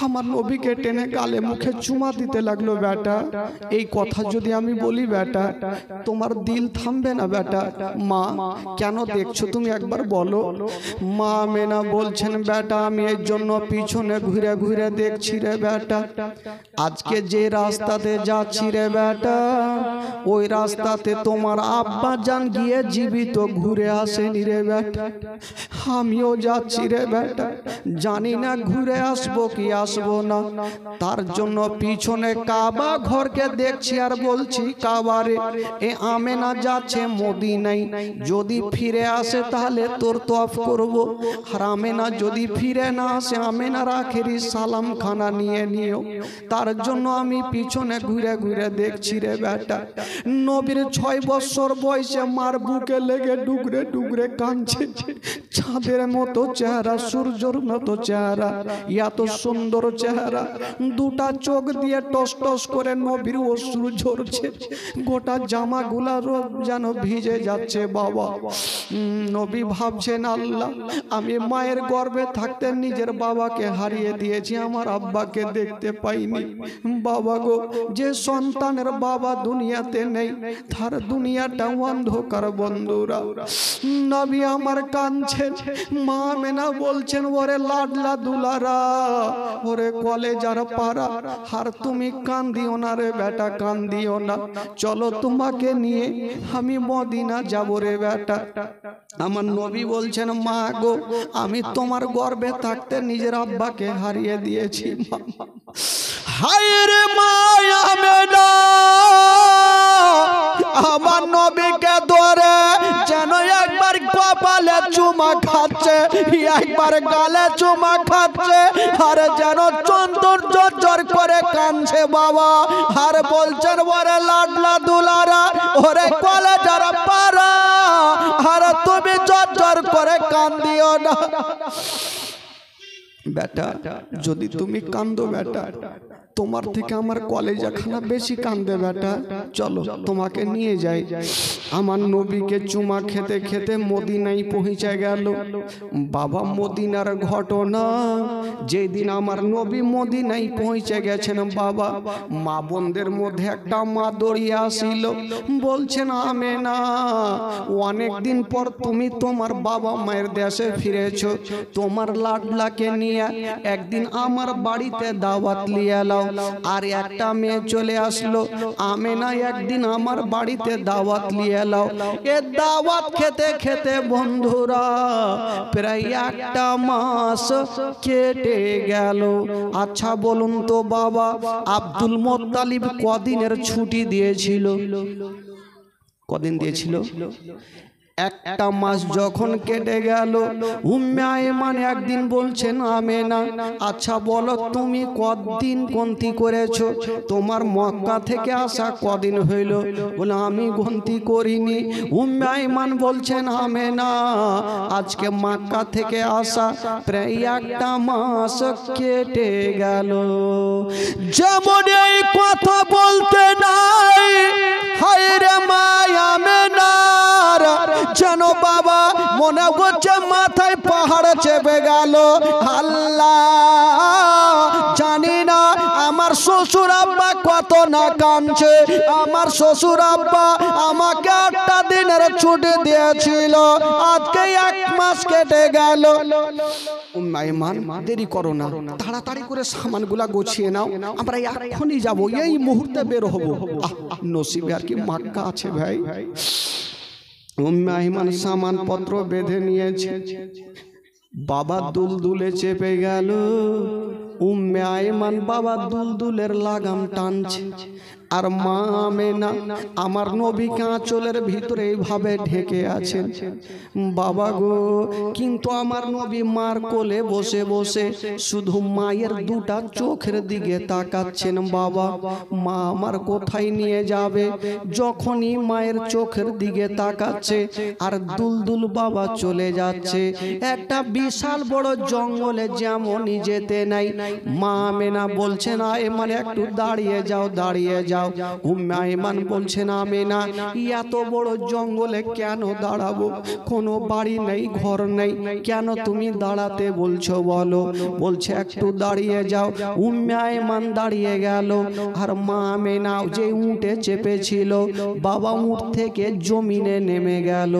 আমার নবীকে টেনে গালে মুখে চুমা দিতে লাগলো। বেটা, এই কথা যদি আমি বলি বেটা, তোমার দিল থামবে না বেটা। মা কেন দেখছো তুমি একবার বলো। মা আমেনা বলছেন, বেটা আমি এর জন্য পিছনে ঘুরে ঘুরে দেখছি রে বেটা। আজকে যে রাস্তাতে যাচ্ছি রে বেটা, ওই রাস্তাতে তোমার আব্বা জান গিয়ে জীবিত ঘুরে আসেনি রে বেটা। আমিও যাচ্ছি রে বেটা, জানি না ঘুরে আসবো কি আসবো না। তার জন্য পিছনে কাবা ঘরকে দেখছি আর বলছি, কাবারে এ আমেনা যাচ্ছে মদিনায়, যদি ফিরে আসে তাহলে তোর তওয়াফ করব। আর আমেনা যদি ফিরে না আসে, আমেনার আখেরি সালাম খানা নিয়ে নিও। তার জন্য আমি পিছনে ঘুরে ঘুরে দেখছি রে বেটা। নবীর 6 বছর বয়সে মার বুকে লেগে ডুগরে ডুগরে কাঁদছে। চাঁদের মতো চেহারা, সূর্যের মতো চেহারা, এত সুন্দর চেহারা, দুটা চোখ দিয়ে টস টস করে নবীর অশ্রু ঝরছে। গোটা জামাগুলা যেন ভিজে যাচ্ছে বাবা। নবী ভাবছেন, আল্লাহ আমি মায়ের গর্ভে থাকতে নিজের বাবাকে হারিয়ে দিয়েছি, আমার আব্বাকে দেখতে পাইনি। বাবা গো, যে সন্তানের বাবা দুনিয়াতে নেই তার দুনিয়াটা অন্ধকার বন্ধুরা। নবী আমার কাঁদছেন। মা আমেনা বলছেন, ওরে লাডলা দুলারা, ওরে কলেজার পাড়া, আর তুমি কান্দিও না রে বেটা, কান্দিও না। চলো তোমাকে নিয়ে আমি মদিনা যাব রে বেটা। আমার নবী বলছেন, মা গো আমি তোমার গর্ভে থাকতে নিজের আব্বাকে হারিয়ে দিয়েছি। হায় রে মা আমেনা, আমার নবীকে ধরে যেন একবার কপালে চুমা খাচ্ছে, একবার গালে চুমা খাচ্ছে, আর যেন চন্দন জর্জর করে কাঁদছে বাবা। আর বলছেন, ওরে লাডলা দুলারা, ওরে কলেজার পাড়া, আর তুমি জর্জর করে কান্দিও না বেটা। যদি তুমি কান্দো বেটা, তোমার থেকে আমার কলেজাখানা বেশি কান্দে বেটা। চলো তোমাকে নিয়ে যাই। আমার নবীকে চুমা খেতে খেতে মদিনায় পৌঁছে গেল বাবা। মদিনার ঘটনা, যেদিন আমার নবী মদিনায় পৌঁছে গেছেন বাবা, মা বোনদের মধ্যে একটা মা দৌড়িয়ে আসিল, বলছেন, আমেনা অনেক দিন পর তুমি তোমার বাবা মায়ের দেশে ফিরেছো, তোমার লাডলাকে নিয়ে একদিন আমার বাড়িতে দাওয়াত নিয়ে এলাও। আর একটা মেয়ে চলে আসলো, আমেনা একদিন আমার বাড়িতে দাওয়াত নিয়ে এলাও। এ দাওয়াত খেতে খেতে বন্ধুরা প্রায় একটা মাস কেটে গেল। আচ্ছা বলুন তো বাবা, আব্দুল মুত্তালিব কদিনের ছুটি দিয়েছিল? কদিন দিয়েছিল? একটা মাস যখন কেটে গেল, উম্মে আয়মান একদিন বলছেন, আমেনা আচ্ছা বলো তুমি কদিন গন্তি করেছো? তোমার মক্কা থেকে আসা কদিন হইল? বলে আমি গন্তি করিনি। উম্মে আয়মান বলছেন, আমেনা আজকে মক্কা থেকে আসা প্রায় একটা মাস কেটে গেল। যেমন এই কথা বলতে নাই, হায় রে মা আমেনা, যেন বাবা মনে হচ্ছে মাথায় পাহাড় চেপে গেল। আল্লাহ জানি না আমার শ্বশুর আব্বা কত না কাঁদছে। আমার শ্বশুর আব্বা আমাকে 8টা দিনের ছুটি দিয়েছিল, আজকে 1 মাস কেটে গেল। আয়মান দেরি করো না, তাড়াতাড়ি করে সামানগুলা গুছিয়ে নাও, আমরা এখনই যাব, এই মুহূর্তে বের হব। নসিবে আর কি মক্কা আছে ভাই। উম্মে আয়মান সামান পত্র বেঁধে নিয়েছে, বাবা দুলদুলে চেপে গেল। উম্মে আয়মান বাবা দুলদুলের লাগাম টানছে, আর মা আমেনা আমার নবীকে আঁচলের ভিতরে এইভাবে ঢেকে আছেন বাবা গো। কিন্তু আমার নবী মার কোলে বসে বসে শুধু মায়ের 2টা চোখের দিকে তাকাচ্ছেন বাবা। মা আমার কোথায় নিয়ে যাবে? যখনই মায়ের চোখের দিকে তাকাচ্ছে আর দুলদুল বাবা চলে যাচ্ছে একটা বিশাল বড় জঙ্গলে, যেমনই যেতে নাই। মা আমেনা বলছেন, আয়মান একটু দাঁড়িয়ে যাও, দাঁড়িয়ে যাও। যাও। উম্মে আইমান বলছেন আমেনা এত বড় জঙ্গলে কেন দাঁড়াবো, কোনো বাড়ি নেই ঘর নেই, কেন তুমি দাঁড়াতে বলছো বলো? বলছে একটু দাঁড়িয়ে যাও। উম্মে আইমান দাঁড়িয়ে গেল, আর মা আমেনা যে উঁটে চেপেছিল বাবা উঁট থেকে জমিনে নেমে গেল।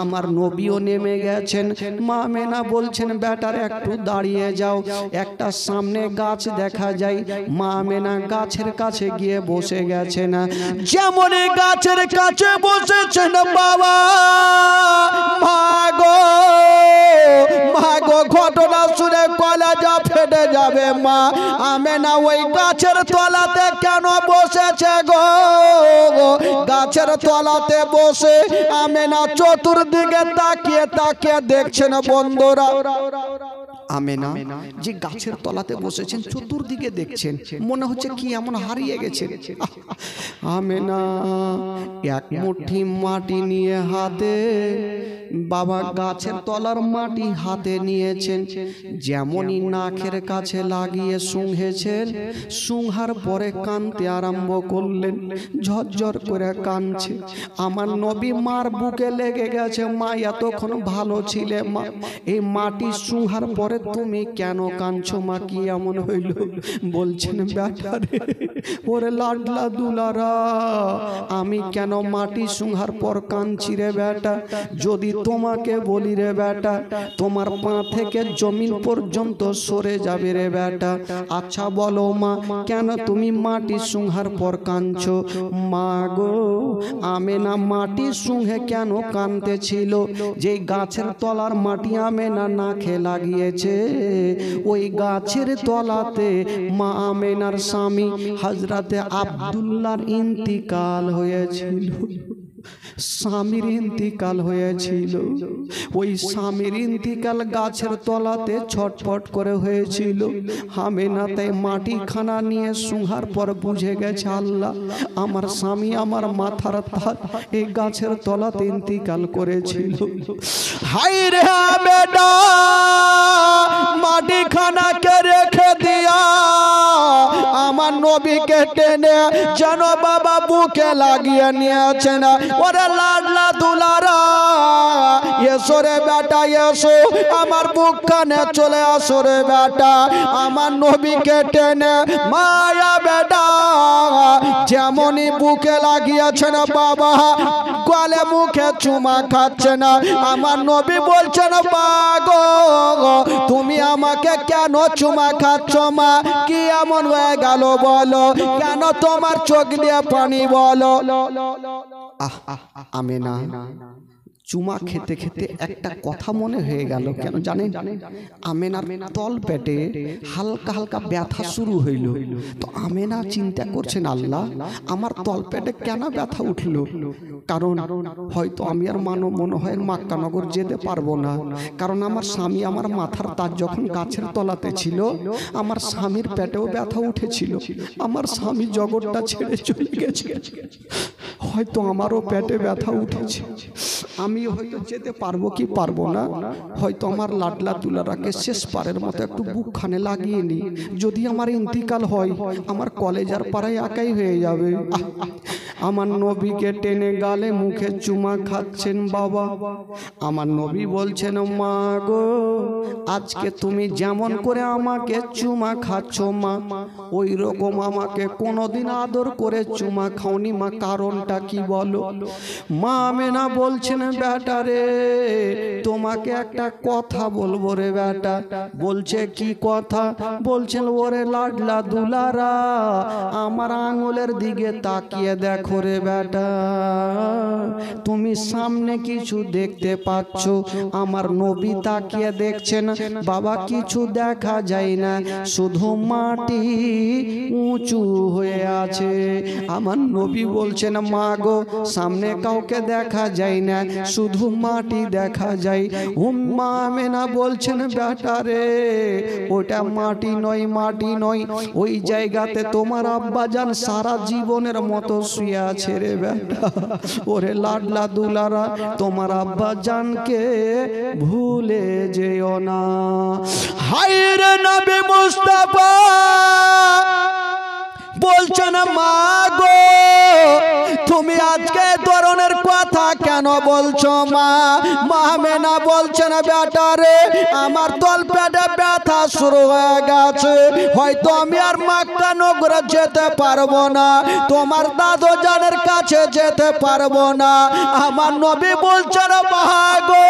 আমার নবীও নেমে গেছেন। মা আমেনা বলছেন বেটার একটু দাঁড়িয়ে যাও। একটা সামনে গাছ দেখা যায়, মা আমেনা গাছের কাছে গিয়ে বসে গেছেন। যেমন গাছের কাছে বসেছেন বাবা মাগো মাগো, ঘটনা শুনে কলেজা ফেটে যাবে। মা আমেনা ওই গাছের তলাতে কেন বসেছে গো? গাছের তলাতে বসে আমেনা চতুর্দিকে তাকিয়ে তাকিয়ে দেখছেন বন্ধুরা। আমেনা যে গাছের তলাতে বসেছেন চতুর্দিকে দেখছেন, মনে হচ্ছে কি এমন হারিয়ে গেছেন। আমেনা এক মুঠি মাটি নিয়ে হাতে, বাবা গাছের তলার মাটি হাতে নিয়েছেন, যেমনই নাকের কাছে লাগিয়ে শুংহেছেন, শুংহার পরে কানতে আরম্ভ করলেন। ঝরঝর করে কানছে। আমার নবী মার বুকে লেগে গেছে। মা এতক্ষণ ভালো ছিলে মা, এই মাটি শুংহার পরে তুমি কেন কাঁদছো মা, কি এমন হইল? বলছেন বেটা রে, ওরে লাডলা দুলারা, আমি কেন মাটি শুংহার পর কাঁদছি রে বেটা? যদি তোমাকে বলি রে বেটা, তোমার পা থেকে জমিন পর্যন্ত সরে যাবে রে বেটা। আচ্ছা বলো মা, কেন তুমি মাটি শুংহার পর কাঁদছো? মা গো, আমেনা মাটি শুংহে কেন কাঁদতেছিল? যে গাছের তলার মাটি আমেনা নাকে লাগিয়েছে, ওই গাছের তলাতে মা আমেনার স্বামী হযরতে আব্দুল্লাহর ইন্তিকাল হয়েছিল। স্বামীর ইন্তিকাল হয়েছিল। ওই স্বামীর ইন্তিকাল গাছের তলাতে ছটফট করে হয়েছিল। আমেনা তাই মাটি খানা নিয়ে শুংহার পর বুঝে গেছে আল্লাহ আমার স্বামী আমার মাথার তার এই গাছের তলাতে ইন্তিকাল করেছিল। হায় রে আমেনা, মাটি খানাকে রেখে দিয়া আমার নবীকে টেনে যেন বাবা বুকে লাগিয়ে নিয়েছেন। ওরে লাডলা দুলারা, এসো রে বেটা এসো, আমার বুক কানে চলে আসো রে বেটা। আমার নবীকে টেনে মায়া বেটা যেমনই বুকে লাগিয়েছেন বাবা, গলে মুখে চুমা খাচ্ছে না। আমার নবী বলছেন পাগো, তুমি আমাকে কেন চুমা খাচ্ছ মা? কি এমন হয়ে গেল বলো? কেন তোমার চোখ দিয়ে পানি বলো? আমেনা চুমা খেতে খেতে একটা কথা মনে হয়ে গেল। কেন জানেন? আমেনার তল পেটে হালকা হালকা ব্যথা শুরু হইল। তো আমেনা চিন্তা করছেন আল্লাহ আমার তল পেটে কেন ব্যথা উঠলো? কারণ হয়তো আমি আর মনে হয় মক্কানগর যেতে পারবো না। কারণ আমার স্বামী আমার মাথার তার যখন গাছের তলাতে ছিল, আমার স্বামীর পেটেও ব্যথা উঠেছিল। আমার স্বামী জগৎটা ছেড়ে চলে গেছে, হয়তো আমারও পেটে ব্যথা উঠেছে। আমি হয়তো যেতে পারবো কি পারবো না, হয়তো আমার লাডলা দুলারাকে শেষ পারের মতো একটু বুকখানে লাগিয়ে নি। যদি আমার ইন্তিকাল হয়, আমার কলেজার পাড়ায় একাই হয়ে যাবে। আমার নবীকে টেনে গালে মুখে চুমা খাচ্ছেন বাবা। আমার নবী বলছেন মা গো, আজকে তুমি যেমন করে আমাকে চুমা খাচ্ছ মা, ওই রকম আমাকে কোনোদিন আদর করে চুমা খাওনি মা, কারণটা কি বলো? মা আমেনা বলছেন বেটা রে, তোমাকে একটা কথা বলবো রে বেটা। বলছে কি কথা? বলছেন ওরে লাডলা দুলারা, আমার আঙুলের দিকে তাকিয়ে দেখো রে বেটা, তুমি সামনে কিছু দেখতে পাচ্ছ? আমার নবী তাকিয়ে দেখছেন বাবা, কিছু দেখা যায় না, শুধু মাটি উঁচু হয়ে আছে। আমার নবী বলছেন মা গো, সামনে কাউকে দেখা যায় না, শুধু মাটি দেখা যায়। উম্মা আমেনা বলছেন বেটা রে, ওটা মাটি নয়, মাটি নয়, ওই জায়গাতে তোমার আব্বাজান সারা জীবনের মতো শুয়ে আছে রে বেটা। ওরে লাডলা দুলারা, তোমার আব্বাজানকে ভুলে যেও না। হায় রে নবী মুস্তাফা, বল বলছেন মা গো তুমি আজকে ধরনের কথা কেন বলছো মা? মা মেনা বলছেন বেটা রে আমার তল পেটে ব্যথা শুরু হয়ে গেছে, হয়তো আমি আর মক্কা নগরে যেতে পারবো না, তোমার দাদু জানের কাছে যেতে পারবো না। আমার নবী বলছেন মা গো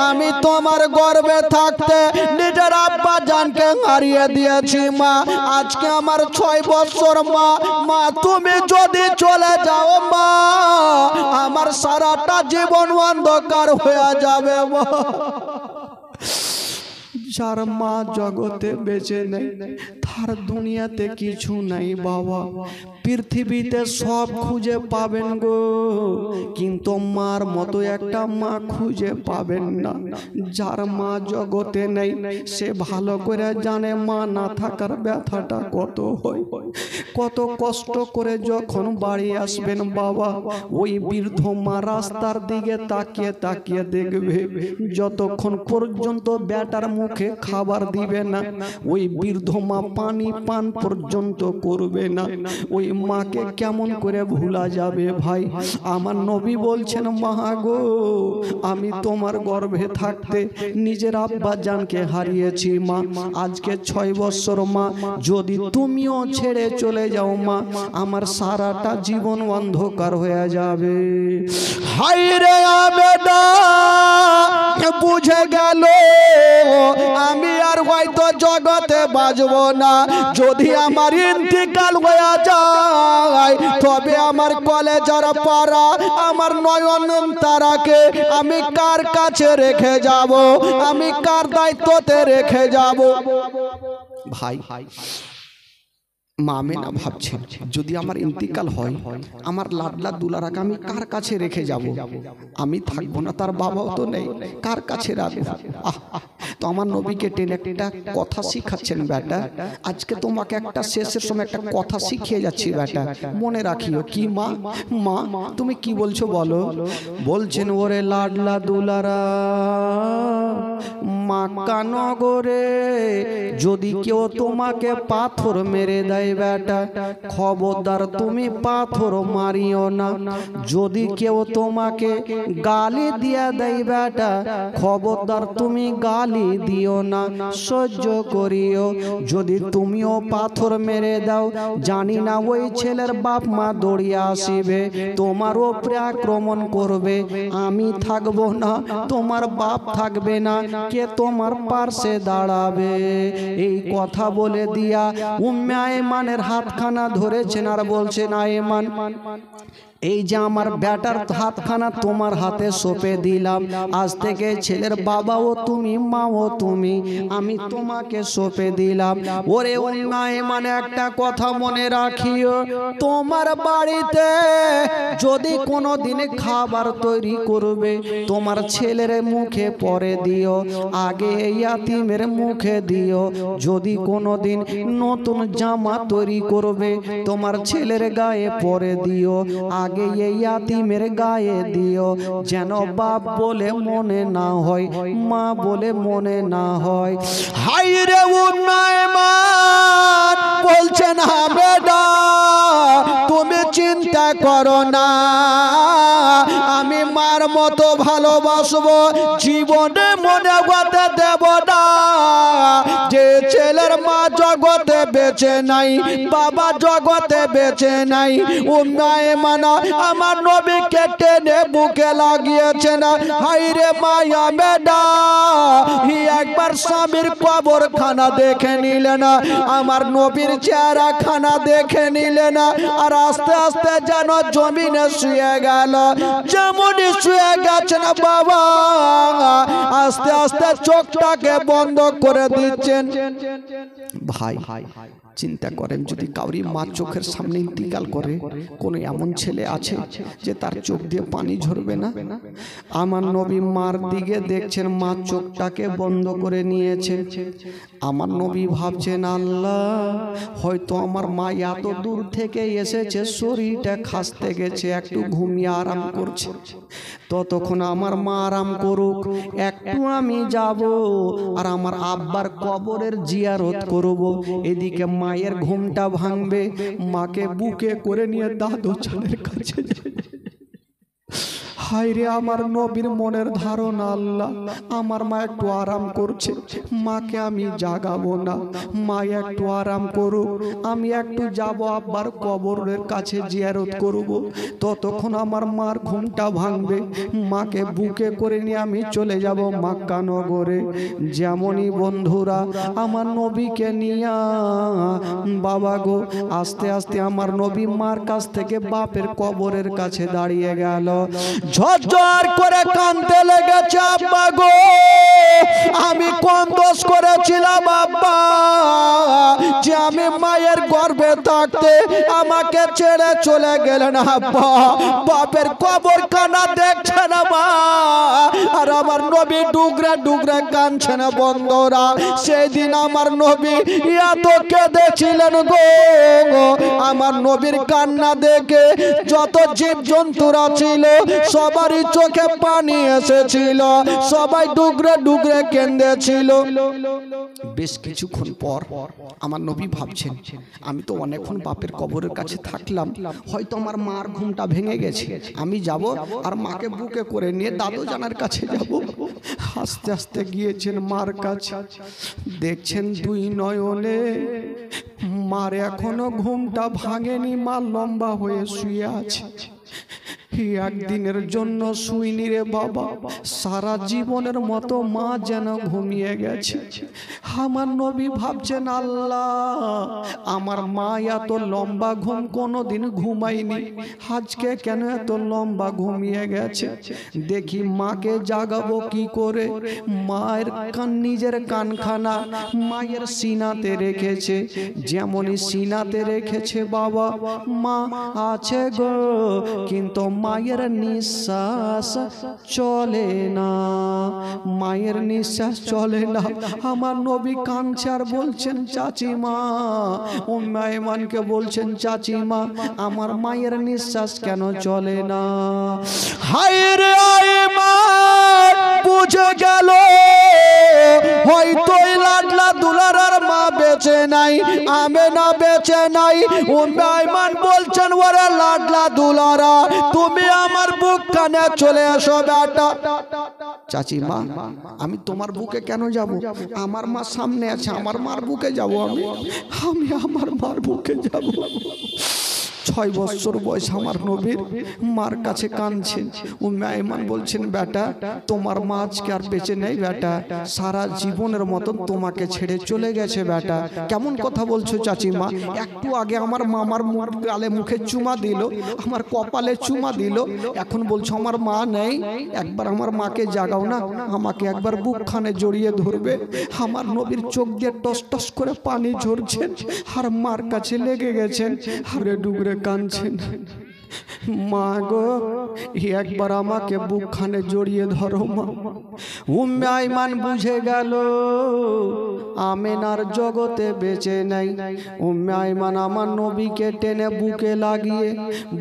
আমি তোমার গর্ভে থাকতে নিজের আব্বা জানকে হারিয়ে দিয়েছি মা, আজকে আমার 6 বছর মা। মা তুমি যদি চলে যাও মা আমার সারাটা জীবন অন্ধকার হয়ে যাবে মা। যার মা জগতে বেঁচে নেই তার দুনিয়াতে কিছু নাই বাবা, পৃথিবীতে সব খুঁজে পাবেন গো কিন্তু মার মতো একটা মা খুঁজে পাবেন না। যার মা জগতে নেই সে ভালো করে জানে মা না থাকার ব্যথাটা কত হয়। কত কষ্ট করে যখন বাড়ি আসবেন বাবা ওই বৃদ্ধ মা রাস্তার দিকে তাকিয়ে তাকিয়ে দেখবে, যতক্ষণ পর্যন্ত বেটার মুখে খাবার দিবে না ওই বৃদ্ধ মা পানি পান পর্যন্ত করবে না। ওই মাকে কেমন করে ভুলা যাবে ভাই? আমার নবী বলছেন মা গো আমি তোমার গর্ভে থাকতে নিজের আব্বা জানকে হারিয়েছি মা, আজকে 6 বছর মা, যদি তুমিও ছেড়ে চলে যাও মা আমার সারাটা জীবন অন্ধকার হয়ে যাবে। হায় রে আবেদা বুঝে গেল আমি আর হয়তো জগতে বাঁচব না, যদি আমার ইন্তিকাল হয়ে যায় তবে আমার কলেজের পাড়া আমার নয়ন তারাকে আমি কার কাছে রেখে যাব, আমি কার দায়িত্বতে রেখে যাব? ভাই মা মেনা ভাবছেন যদি আমার ইন্তিকাল হয় আমার লাডলা দুলারাকে আমি কার কাছে রেখে যাব? আমি থাকবো না, তার বাবাও তো নেই, কার কাছে রাখবো? তো আমার নবীকে টেনে একটা কথা শিখাচ্ছেন বেটা, আজকে তোমাকে একটা শেষের সময় একটা কথা শিখিয়ে যাচ্ছি বেটা, মনে রাখিও। কি মা? মা তুমি কি বলছো বলো? বলছেন ওরে লাডলা দুলারা মক্কা নগরে যদি কেউ তোমাকে পাথর মেরে দেয় বেটা খবরদার তুমি পাথর মারিও না, যদি কেউ তোমাকে গালি দিয়ে দেয় বেটা খবরদার তুমি গালি দিও না, সহ্য করিও। যদি তুমিও পাথর মেরে দাও জানি না ওই ছেলের বাপ মা দৌড়িয়ে আসিবে তোমার উপরে আক্রমণ করবে, আমি থাকবো না, তোমার বাপ থাকবে না, কে তোমার পাশে দাঁড়াবে? এই কথা বলে দিয়া উম্মে আয়মানের হাতখানা ধরেছেন আর বলছেন আয়মান এই যে আমার বেটার হাতখানা তোমার হাতে সঁপে দিলাম, আজ থেকে ছেলের বাবাও তুমি মাও তুমি, আমি তোমাকে সঁপে দিলাম। ওরে উম্মে মানে একটা কথা মনে রাখিও, তোমার বাড়িতে যদি কোনো দিন খাবার তৈরি করবে তোমার ছেলের মুখে পরে দিও, আগে ইয়াতিমের মুখে দিও। যদি কোনো দিন নতুন জামা তৈরি করবে তোমার ছেলের গায়ে পরে দিও, আগে এই ইয়াতিমের গায়ে দিও, যেন বাপ বলে মনে না হয়, মা বলে মনে না হয়। হাই রে উম্মে আয়মান বলছেন হামেদা তুমি চিন্তা করো না, আমি মার মতো ভালোবাসবো, জীবনে মনে হতে দেব না। যে ছেলের মা জগতে বেঁচে নাই, বাবা জগতে বেঁচে নাই, উম্মে আয়মান আমার নবীকে টেনে বুকে লাগিয়েছে না। হাই রে মায়া মেডা একবার স্বামীর কবর খানা দেখে নিলে না, আমার নবীর চেহারা খানা দেখে নিলে না, আর আস্তে আস্তে যেন জমিনে শুয়ে গেল, যেমনই শুয়ে গেছেন বাবা আস্তে আস্তে চোখটাকে বন্ধ করে দিচ্ছেন। ভাই চিন্তা করেন যদি কাউরি মা চোখের সামনে ইন্তিকাল করে, কোন এমন ছেলে আছে যে তার চোখ দিয়ে পানি ঝরবে না? আমার নবী মার দিকে দেখছেন, মা চোখটাকে বন্ধ করে নিয়েছে। আমার নবী ভাবছেন আল্লাহ হয়তো আমার মা এত দূর থেকে এসেছে, শরীরটা খাসতে গেছে, একটু ঘুমিয়ে আরাম করছে, ততক্ষণ আমার মা আরাম করুক, একটু আমি যাব আর আমার আব্বার কবরের জিয়ারত করব। এদিকে মায়ের ঘুমটা ভাঙবে, মাকে বুকে করে নিয়ে দাদু জানের কাছে যায়। হায় রে আমার নবীর মনের ধারণা, আল্লাহ আমার মা একটু আরাম করছে, মাকে আমি জাগাবো না, মা একটু আরাম করুক, আমি একটু যাব আব্বার কবরের কাছে জিয়ারত করব। ততক্ষণ আমার মার ঘুমটা ভাঙবে, মাকে বুকে করে নিয়ে আমি চলে যাব মক্কা নগরে। যেমনই বন্ধুরা আমার নবীকে নিয়ে বাবা গো আস্তে আস্তে আমার নবী মার কাছ থেকে বাপের কবরের কাছে দাঁড়িয়ে গেল। ঝরঝর করে কাঁদতে লেগেছে, আব্বা গো আমি কোন দোষ করেছিলাম আব্বা, যে আমি মায়ের গর্ভে থাকতে আমাকে ছেড়ে চলে গেলেন আব্বা। বাপের কবর কানা দেখছে না মা, আর আমার নবী ডুগরে ডুগরে কাঁদছে না। বন্ধুরা সেই দিন আমার নবী এত কেঁদেছিলেন গো, আমার নবীর কান্না দেখে যত জীব জন্তুরা ছিল সবারই চোখে পানি এসেছিল, সবাই ডুগরে ডুগরে কেঁদেছিল। বেশ কিছুক্ষণ পর আমার নবী ভাবছেন, আমি তো অনেকক্ষণ বাপের কবরের কাছে থাকলাম, হয়তো আমার মার ঘুমটা ভেঙে গেছে, আমি যাব আর মাকে বুকে করে নিয়ে দাদু জানার কাছে যাব। আস্তে আস্তে গিয়েছেন মার কাছে, দেখছেন দুই নয়নে মার এখনো ঘুমটা ভাঙেনি, মা লম্বা হয়ে শুয়ে আছে। একদিনের জন্য শুইনি রে বাবা, সারা জীবনের মতো মা যেন ঘুমিয়ে গেছে। আমার নবী ভাবছেন, আল্লাহ আমার মা এত লম্বা ঘুম কোনোদিন ঘুমায়নি, আজকে কেন এত লম্বা ঘুমিয়ে গেছে। দেখি মাকে জাগাবো কি করে। মায়ের নিজের কানখানা মায়ের সিনাতে রেখেছে, যেমনই সিনাতে রেখেছে বাবা মা আছে গো, কিন্তু মায়ের নিঃশ্বাস চলে না, মায়ের নিঃশ্বাস চলে না। আমার নবী কাঁদছে আর বলছেন, চাচিমা, উম্মে আইমানকে বলছেন, চাচিমা আমার মায়ের নিঃশ্বাস কেন চলে না। হায় রে আইমান বুঝে গেল হয়তো লাডলা দুলারার মা বেঁচে নাই, আমেনা বেঁচে নাই। উম্মে আইমান বলছেন, ওরে লাডলা দুলারা তুমি আমার বুক কানে চলে এসো বেটা। চাচিমা আমি তোমার বুকে কেন যাব, আমার মা সামনে আছে, আমার মার বুকে যাব, আমি আমার মার বুকে যাব। 6 বছর বয়স আমার নবীর, মার কাছে কাঁদছেন। উম্মে আইমান বলছেন, বেটা তোমার মা আজকে আর বেঁচে নেই বেটা, সারা জীবনের মতন তোমাকে ছেড়ে চলে গেছে বেটা। কেমন কথা বলছো চাচিমা, একটু আগে আমার মামার গালে মুখে চুমা দিল, আমার কপালে চুমা দিল, এখন বলছো আমার মা নেই। একবার আমার মাকে জাগাও না, আমাকে একবার বুকখানে জড়িয়ে ধরবে। আমার নবীর চোখ দিয়ে টস টস করে পানি ঝরছেন, আর মার কাছে লেগে গেছেন, আরে ডুগরে কাঁদছেন। মা গো একবার আমাকে বুকখানে জড়িয়ে ধরো মা। উম্মে আইমান বুঝে গেল আমেনার জগতে বেঁচে নাই। উম্মে আইমান আমার নবীকে টেনে বুকে লাগিয়ে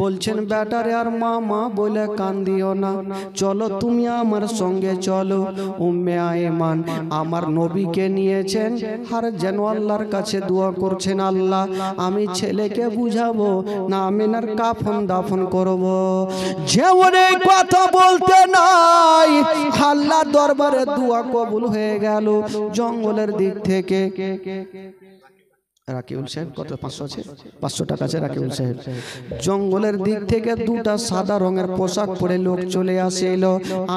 বলছেন, বেটারে আর মা বলে কান্দিও না, চলো তুমি আমার সঙ্গে চলো। উম্মে আইমান আমার নবীকে নিয়েছেন, আর যেন আল্লাহর কাছে দোয়া করছেন, আল্লাহ আমি ছেলেকে বুঝাবো না আমেনার কাফন দাফন করব। যেমন এই কথা বলতে নাই আল্লাহ দরবারে দোয়া কবুল হয়ে গেল। জঙ্গলের দিক থেকে রাকিউল সাহেব কত 500 আছে, 500 টাকা আছে রাকিউল সাহেব। জঙ্গলের দিক থেকে দুটা সাদা রঙের পোশাক পরে লোক চলে আসিল।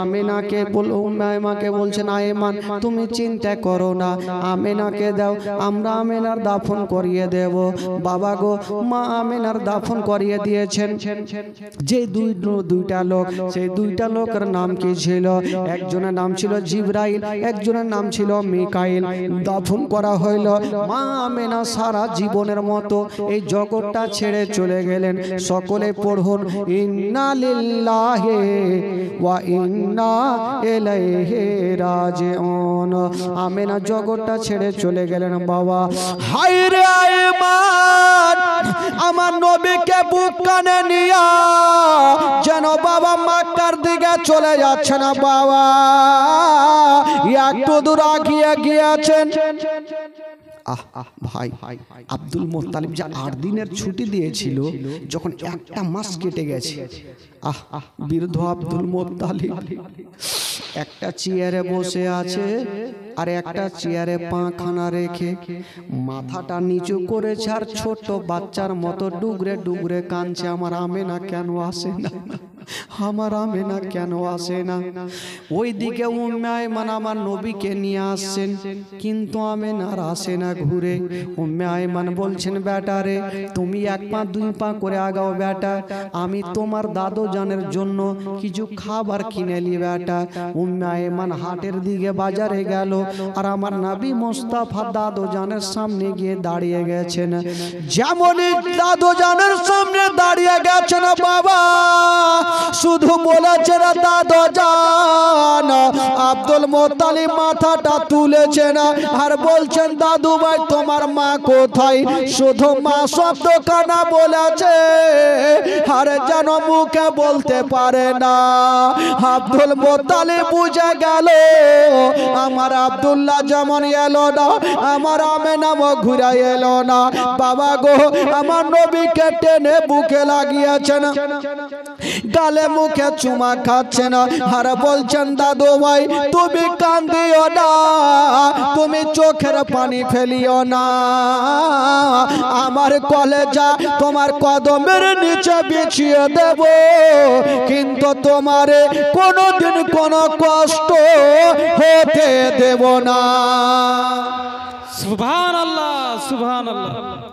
আমেনাকে উম্মে আইমানকে বলছেন, আইমান তুমি চিন্তা করো না, আমেনাকে দাও, আমরা আমেনার দাফন করিয়ে দেব। বাবা গো মা আমেনার দাফন করিয়ে দিয়েছেন। যে দুইটা লোক, সেই দুইটা লোকের নাম কি ছিল? একজনের নাম ছিল জিবরাইল, একজনের নাম ছিল মিকাইল। দাফন করা হইল। মা আমেনা সারা জীবনের মতো এই জগৎটা ছেড়ে চলে গেলেন। সকলে পড়ুন, ইন্না লিল্লাহি ওয়া ইন্না ইলাইহি রাজিউন। আমেনা জগৎটা ছেড়ে চলে গেলেন বাবা। হায় রে আইমান আমার নবীকে বুক কানে নিয়া যেন বাবা মক্কার দিকে চলে যাচ্ছে না বাবা, একটু দূর আগিয়ে গিয়েছেন। ভাই, আব্দুল মোত্তালিব যে 8 দিনের ছুটি দিয়েছিল, যখন একটা মাস কেটে গেছে, বৃদ্ধ আব্দুল মোত্তালিব একটা চেয়ারে বসে আছে, আর একটা চেয়ারে পাখানা রেখে মাথাটা নিচু করেছে, আর ছোট বাচ্চার মতো ডুগরে ডুগরে কাঁদছে, আমার আমেনা কেন আসে না, আমার আমেনা কেন আসে না। ওইদিকে উম্মে আয়মান আমার নবীকে নিয়ে আসছেন, কিন্তু আমেনার আসে না ঘুরে। উম্মে আয়মান বলছেন, বেটা রে, তুমি 1 পা 2 পা করে আগাও বেটা, আমি তোমার দাদু জানের জন্য কিছু খাবার কিনে নি বেটা। উম্মে আয়মান হাটের দিকে বাজারে গেল, আর আমার নবী মুস্তাফা দাদু জানের সামনে গিয়ে দাঁড়িয়ে গেছেন। যেমনই দাদু জানের সামনে দাঁড়িয়ে গেছেন, বাবা শুধু বলেছেন দাদু জান, আব্দুল মোত্তালিব মাথাটা তুলেছেন আর বলছেন, দাদু ভাই তোমার মা কোথায়? শুধু মা শব্দ কানা বলেছে, আর যেন মুখে বলতে পারে না। আব্দুল মোত্তালিব বুঝে গেল, আমার আব্দুল্লাহ যেমন এলো না, আমার আমেনাও ঘুরে এলো না। বাবা গো, আমার নবীকে টেনে বুকে লাগিয়েছেন, গালে মুখে চুমা খাচ্ছেন, আর বলছেন, দাদু ভাই তুমি কান্দিও না, তুমি চোখের পানি ফেলিও না, আমার কলেজা তোমার কদমের নিচে বিছিয়ে দেব, কিন্তু তোমারে কোনোদিন কোনো কষ্ট হতে দেব না। সুবহানাল্লাহ, সুবহানাল্লাহ।